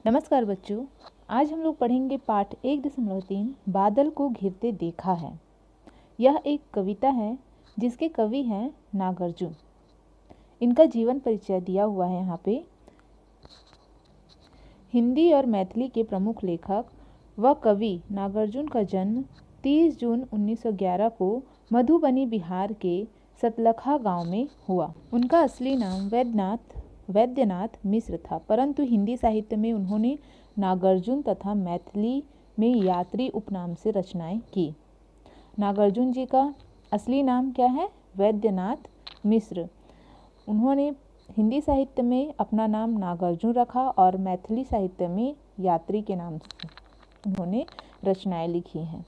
नमस्कार बच्चों, आज हम लोग पढ़ेंगे पाठ 1.3 बादल को घिरते देखा है। यह एक कविता है जिसके कवि हैं नागार्जुन। इनका जीवन परिचय दिया हुआ है यहाँ पे। हिंदी और मैथिली के प्रमुख लेखक व कवि नागार्जुन का जन्म 30 जून 1911 को मधुबनी बिहार के सतलखा गांव में हुआ। उनका असली नाम वैद्यनाथ मिश्र था, परंतु हिंदी साहित्य में उन्होंने नागार्जुन तथा मैथिली में यात्री उपनाम से रचनाएं की। नागार्जुन जी का असली नाम क्या है? वैद्यनाथ मिश्र। उन्होंने हिंदी साहित्य में अपना नाम नागार्जुन रखा और मैथिली साहित्य में यात्री के नाम से उन्होंने रचनाएं लिखी हैं।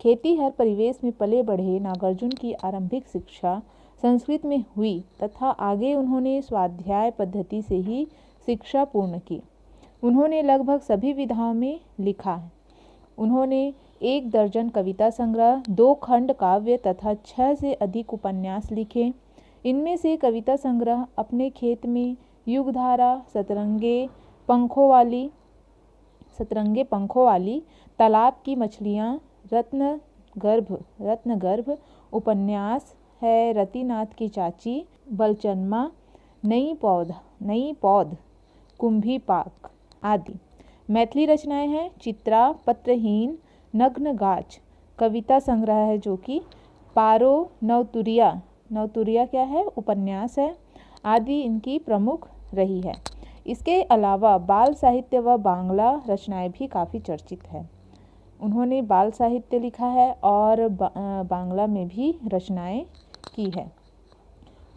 खेतीहर परिवेश में पले बढ़े नागार्जुन की आरंभिक शिक्षा संस्कृत में हुई तथा आगे उन्होंने स्वाध्याय पद्धति से ही शिक्षा पूर्ण की। उन्होंने लगभग सभी विधाओं में लिखा है। उन्होंने 1 दर्जन कविता संग्रह, 2 खंड काव्य तथा 6 से अधिक उपन्यास लिखे। इनमें से कविता संग्रह अपने खेत में, युगधारा, सतरंगे पंखों वाली, तालाब की मछलियाँ, रत्नगर्भ उपन्यास है, रतिनाथ की चाची, बलचनमा, नई पौध, कुंभी पाक आदि। मैथिली रचनाएं हैं चित्रा, पत्रहीन, नग्न गाछ कविता संग्रह है जो कि पारो, नवतुरिया क्या है? उपन्यास है आदि इनकी प्रमुख रही है। इसके अलावा बाल साहित्य व बांग्ला रचनाएं भी काफ़ी चर्चित है। उन्होंने बाल साहित्य लिखा है और बांग्ला में भी रचनाएं की है।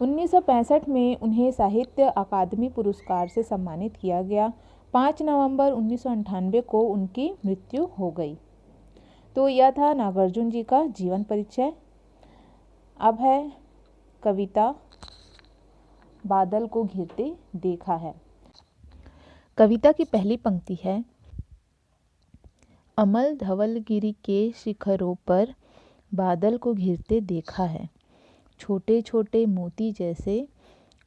1965 में उन्हें साहित्य अकादमी पुरस्कार से सम्मानित किया गया। 5 नवंबर 1998 को उनकी मृत्यु हो गई। तो यह था नागार्जुन जी का जीवन परिचय। अब है कविता बादल को घिरते देखा है। कविता की पहली पंक्ति है, अमल धवलगिरी के शिखरों पर बादल को घिरते देखा है, छोटे छोटे मोती जैसे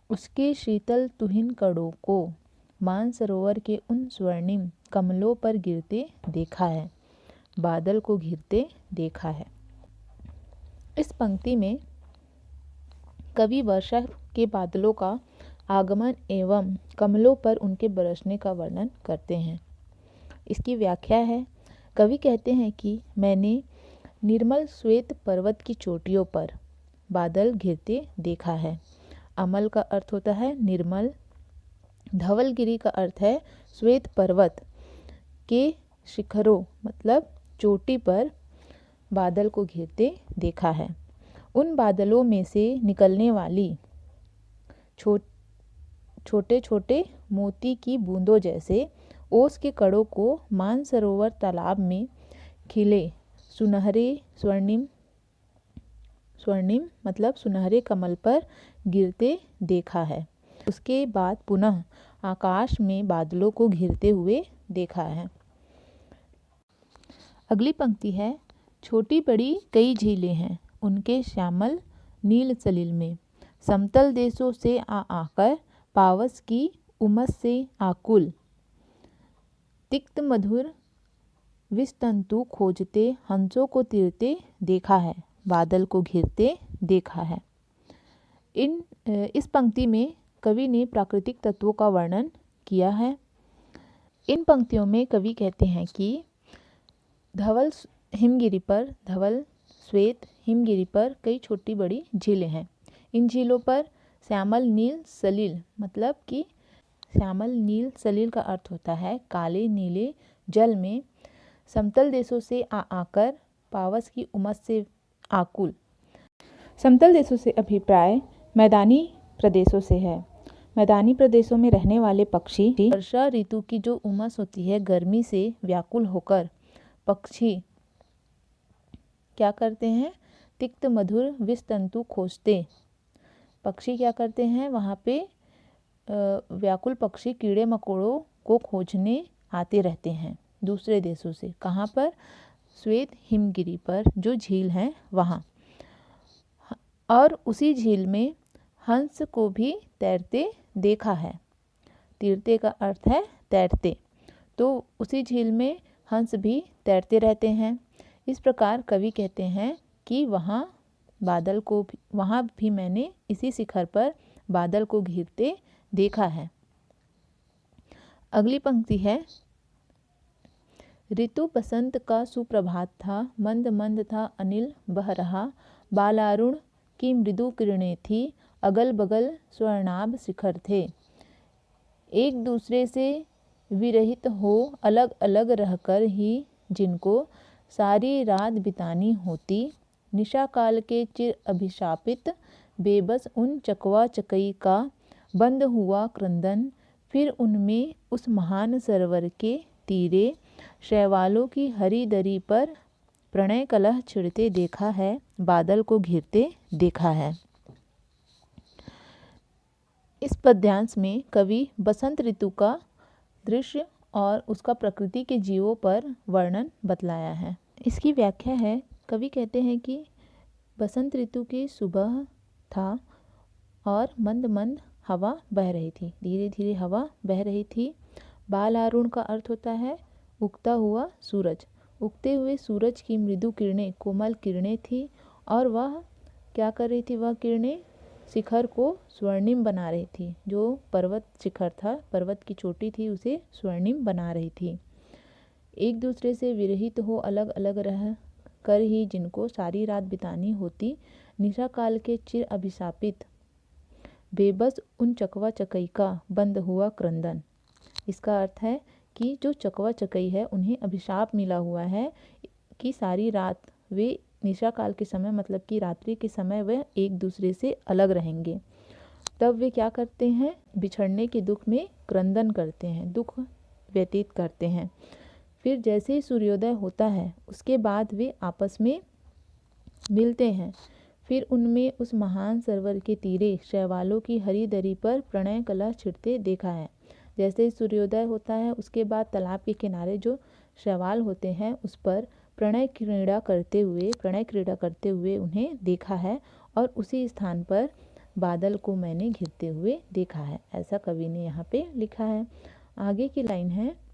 उसके शीतल तुहिन कणों को मानसरोवर के उन स्वर्णिम कमलों पर गिरते देखा है, बादल को घिरते देखा है। इस पंक्ति में कवि वर्षा के बादलों का आगमन एवं कमलों पर उनके बरसने का वर्णन करते हैं। इसकी व्याख्या है, कवि कहते हैं कि मैंने निर्मल श्वेत पर्वत की चोटियों पर बादल घिरते देखा है। अमल का अर्थ होता है निर्मल, धवलगिरी का अर्थ है श्वेत पर्वत के शिखरों मतलब चोटी पर बादल को घिरते देखा है। उन बादलों में से निकलने वाली छोटे छोटे मोती की बूंदों जैसे ओस के कणों को मानसरोवर तालाब में खिले सुनहरे स्वर्णिम मतलब सुनहरे कमल पर गिरते देखा है। उसके बाद पुनः आकाश में बादलों को घिरते हुए देखा है। अगली पंक्ति है, छोटी बड़ी कई झीलें हैं उनके श्यामल नील सलिल में, समतल देशों से आकर पावस की उमस से आकुल, तिक्त मधुर विस्तंतु खोजते हंसों को तीरते देखा है, बादल को घिरते देखा है। इस पंक्ति में कवि ने प्राकृतिक तत्वों का वर्णन किया है। इन पंक्तियों में कवि कहते हैं कि धवल श्वेत हिमगिरी पर कई छोटी बड़ी झीलें हैं। इन झीलों पर श्यामल नील सलिल मतलब कि श्यामल नील सलिल का अर्थ होता है काले नीले जल में, समतल देशों से आकर पावस की उमस से आकुल। समतल देशों से अभिप्राय मैदानी प्रदेशों से है। मैदानी प्रदेशों में रहने वाले पक्षी वर्षा ऋतु की जो उमस होती है, गर्मी से व्याकुल होकर पक्षी क्या करते हैं? तिक्त मधुर विस्तंतु खोजते। पक्षी क्या करते हैं? वहाँ पे व्याकुल पक्षी कीड़े मकोड़ों को खोजने आते रहते हैं दूसरे देशों से। कहाँ पर? श्वेत हिमगिरी पर जो झील है वहाँ। और उसी झील में हंस को भी तैरते देखा है। तीरते का अर्थ है तैरते। तो उसी झील में हंस भी तैरते रहते हैं। इस प्रकार कवि कहते हैं कि वहाँ भी मैंने इसी शिखर पर बादल को घिरते देखा है। अगली पंक्ति है, ऋतु बसंत का सुप्रभात था, मंद मंद था अनिल बह रहा, बालारुण की मृदु किरणें थी, अगल बगल स्वर्णाभ शिखर थे। एक दूसरे से विरहित हो अलग अलग रहकर ही जिनको सारी रात बितानी होती, निशा काल के चिर अभिशापित बेबस उन चकवा चकई का बंद हुआ क्रंदन, फिर उनमें उस महान सरोवर के तीरे शैवालों की हरी दरी पर प्रणय कलह छिड़ते देखा है, बादल को घिरते देखा है। इस पद्यांश में कवि बसंत ऋतु का दृश्य और उसका प्रकृति के जीवों पर वर्णन बतलाया है। इसकी व्याख्या है, कवि कहते हैं कि बसंत ऋतु की सुबह था और मंद मंद हवा बह रही थी, धीरे धीरे हवा बह रही थी। बालारुण का अर्थ होता है उगता हुआ सूरज। उगते हुए सूरज की मृदु किरणें, कोमल किरणें थी और वह क्या कर रही थी, वह किरणें शिखर को स्वर्णिम बना रही थी। जो पर्वत शिखर था, पर्वत की चोटी थी, उसे स्वर्णिम बना रही थी। एक दूसरे से विरहित हो अलग अलग रह कर ही जिनको सारी रात बितानी होती, निशा काल के चिर अभिशापित बेबस उन चकवा चकई का बंद हुआ क्रंदन। इसका अर्थ है कि जो चकवा चकई है उन्हें अभिशाप मिला हुआ है कि सारी रात वे निशा काल के समय, मतलब कि रात्रि के समय, वे एक दूसरे से अलग रहेंगे। तब वे क्या करते हैं, बिछड़ने के दुख में क्रंदन करते हैं, दुख व्यतीत करते हैं। फिर जैसे ही सूर्योदय होता है उसके बाद वे आपस में मिलते हैं। फिर उनमें उस महान सरोवर के तीरे शैवालों की हरी दरी पर प्रणय कलह छिड़ते देखा है। जैसे ही सूर्योदय होता है उसके बाद तालाब के किनारे जो शैवाल होते हैं उस पर प्रणय क्रीड़ा करते हुए उन्हें देखा है, और उसी स्थान पर बादल को मैंने घिरते हुए देखा है। ऐसा कवि ने यहाँ पे लिखा है। आगे की लाइन है,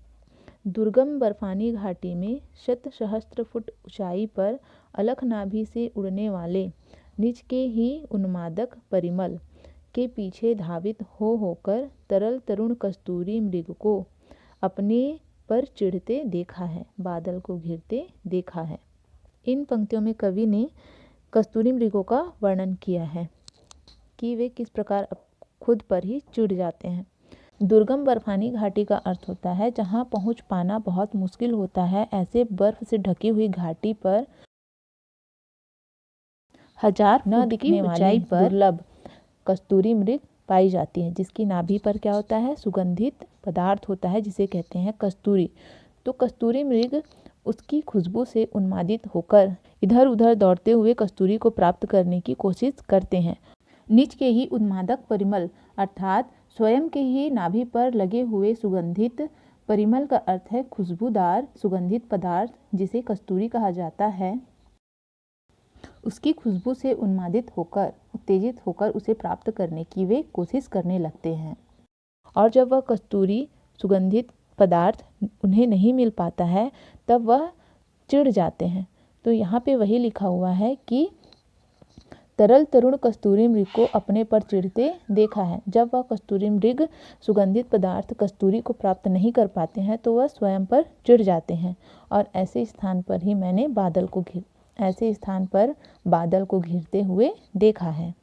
दुर्गम बर्फानी घाटी में शत सहस्त्र फुट ऊंचाई पर अलख नाभि से उड़ने वाले निज के ही उन्मादक परिमल के पीछे धावित होकर तरल तरुण कस्तूरी मृग को अपने पर चिढ़ते देखा है, बादल को घिरते देखा है। इन पंक्तियों में कवि ने कस्तूरी मृगों का वर्णन किया है कि वे किस प्रकार खुद पर ही चिढ़ जाते हैं। दुर्गम बर्फानी घाटी का अर्थ होता है जहां पहुंच पाना बहुत मुश्किल होता है। ऐसे बर्फ से ढकी हुई घाटी पर हजार न दिखने वाली दुर्लभ कस्तूरी मृग पाई जाती है, जिसकी नाभि पर क्या होता है, सुगंधित पदार्थ होता है जिसे कहते हैं कस्तूरी। तो कस्तूरी मृग उसकी खुशबू से उन्मादित होकर इधर उधर दौड़ते हुए कस्तूरी को प्राप्त करने की कोशिश करते हैं। निज के ही उन्मादक परिमल अर्थात स्वयं के ही नाभि पर लगे हुए सुगंधित परिमल का अर्थ है खुशबूदार सुगंधित पदार्थ जिसे कस्तूरी कहा जाता है। उसकी खुशबू से उन्मादित होकर, उत्तेजित होकर उसे प्राप्त करने की वे कोशिश करने लगते हैं। और जब वह कस्तूरी सुगंधित पदार्थ उन्हें नहीं मिल पाता है तब वह चिढ़ जाते हैं। तो यहाँ पे वही लिखा हुआ है कि तरल तरुण कस्तूरी मृग को अपने पर चिढ़ते देखा है। जब वह कस्तूरी मृग सुगंधित पदार्थ कस्तूरी को प्राप्त नहीं कर पाते हैं तो वह स्वयं पर चिढ़ जाते हैं, और ऐसे स्थान पर बादल को घिरते हुए देखा है।